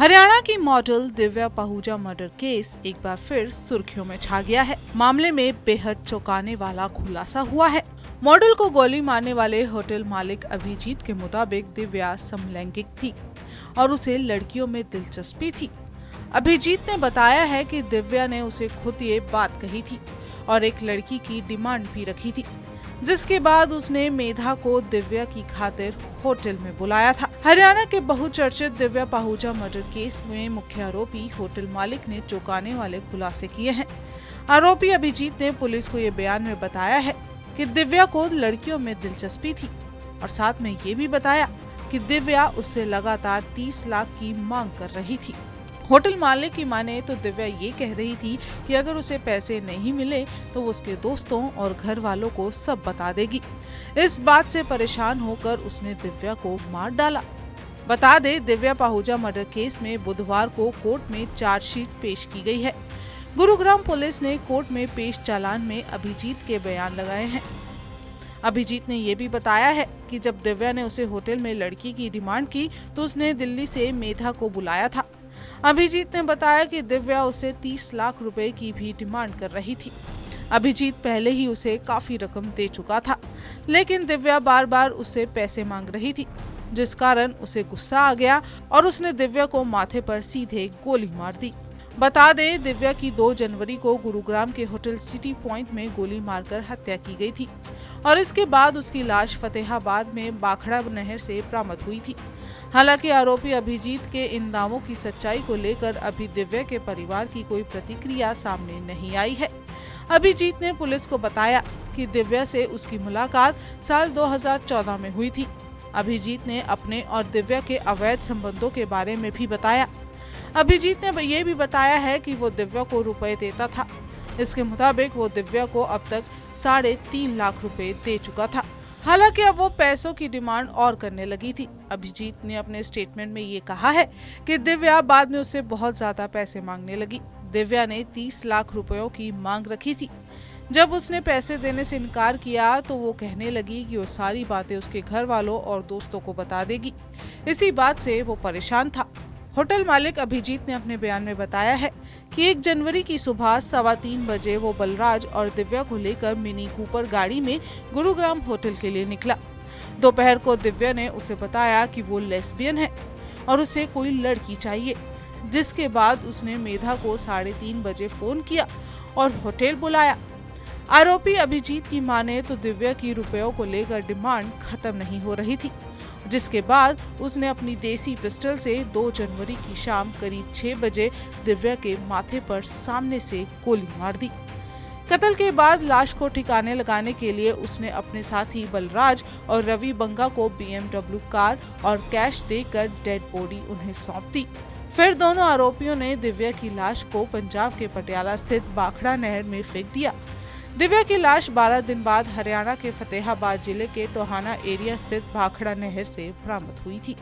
हरियाणा की model Divya Pahuja murder case एक बार फिर सुर्खियों में छा गया है। मामले में बेहद चौंकाने वाला खुलासा हुआ है। मॉडल को गोली मारने वाले होटल मालिक अभिजीत के मुताबिक दिव्या समलैंगिक थी और उसे लड़कियों में दिलचस्पी थी। अभिजीत ने बताया है कि दिव्या ने उसे खुद ये बात कही थी और एक लड़की की डिमांड भी रखी थी, जिसके बाद उसने मेधा को दिव्या की खातिर होटल में बुलाया था। हरियाणा के बहुचर्चित दिव्या पाहुजा मर्डर केस में मुख्य आरोपी होटल मालिक ने चौंकाने वाले खुलासे किए हैं। आरोपी अभिजीत ने पुलिस को ये बयान में बताया है कि दिव्या को लड़कियों में दिलचस्पी थी और साथ में ये भी बताया कि दिव्या उससे लगातार 30 लाख की मांग कर रही थी। होटल मालिक की माने तो दिव्या ये कह रही थी कि अगर उसे पैसे नहीं मिले तो वो उसके दोस्तों और घर वालों को सब बता देगी। इस बात से परेशान होकर उसने दिव्या को मार डाला। बता दे, दिव्या पाहुजा मर्डर केस में बुधवार को कोर्ट में चार्जशीट पेश की गई है। गुरुग्राम पुलिस ने कोर्ट में पेश चालान में अभिजीत के बयान लगाए हैं। अभिजीत ने ये भी बताया है कि जब दिव्या ने उसे होटल में लड़की की डिमांड की तो उसने दिल्ली से मेधा को बुलाया था। अभिजीत ने बताया कि दिव्या उसे 30 लाख रुपए की भी डिमांड कर रही थी। अभिजीत पहले ही उसे काफी रकम दे चुका था, लेकिन दिव्या बार बार उससे पैसे मांग रही थी, जिस कारण उसे गुस्सा आ गया और उसने दिव्या को माथे पर सीधे गोली मार दी। बता दे, दिव्या की 2 जनवरी को गुरुग्राम के होटल सिटी पॉइंट में गोली मारकर हत्या की गई थी और इसके बाद उसकी लाश फतेहाबाद में बाखड़ा नहर से बरामद हुई थी। हालांकि आरोपी अभिजीत के इन दावों की सच्चाई को लेकर अभी दिव्या के परिवार की कोई प्रतिक्रिया सामने नहीं आई है। अभिजीत ने पुलिस को बताया कि दिव्या से उसकी मुलाकात साल 2014 में हुई थी। अभिजीत ने अपने और दिव्या के अवैध संबंधों के बारे में भी बताया। अभिजीत ने ये भी बताया है कि वो दिव्या को रुपए देता था। इसके मुताबिक वो दिव्या को अब तक 3.5 लाख रुपए दे चुका था। हालांकि अब वो पैसों की डिमांड और करने लगी थी। अभिजीत ने अपने स्टेटमेंट में ये कहा है कि दिव्या बाद में उससे बहुत ज्यादा पैसे मांगने लगी। दिव्या ने 30 लाख रुपयों की मांग रखी थी। जब उसने पैसे देने से इनकार किया तो वो कहने लगी कि वो सारी बातें उसके घर वालों और दोस्तों को बता देगी। इसी बात से वो परेशान था। होटल मालिक अभिजीत ने अपने बयान में बताया है कि 1 जनवरी की सुबह 3:15 बजे वो बलराज और दिव्या को लेकर मिनी कूपर गाड़ी में गुरुग्राम होटल के लिए निकला। दोपहर को दिव्या ने उसे बताया कि वो लेस्बियन है और उसे कोई लड़की चाहिए, जिसके बाद उसने मेधा को 3:30 बजे फोन किया और होटल बुलाया। आरोपी अभिजीत की माने तो दिव्या की रुपयों को लेकर डिमांड खत्म नहीं हो रही थी, जिसके बाद उसने अपनी देसी पिस्टल से 2 जनवरी की शाम करीब 6 बजे दिव्या के माथे पर सामने से गोली मार दी। कत्ल के बाद लाश को ठिकाने लगाने के लिए उसने अपने साथी बलराज और रवि बंगा को BMW कार और कैश देकर डेड बॉडी उन्हें सौंप दी। फिर दोनों आरोपियों ने दिव्या की लाश को पंजाब के पटियाला स्थित बाखड़ा नहर में फेंक दिया। दिव्या की लाश 12 दिन बाद हरियाणा के फतेहाबाद जिले के टोहाना एरिया स्थित भाखड़ा नहर से बरामद हुई थी।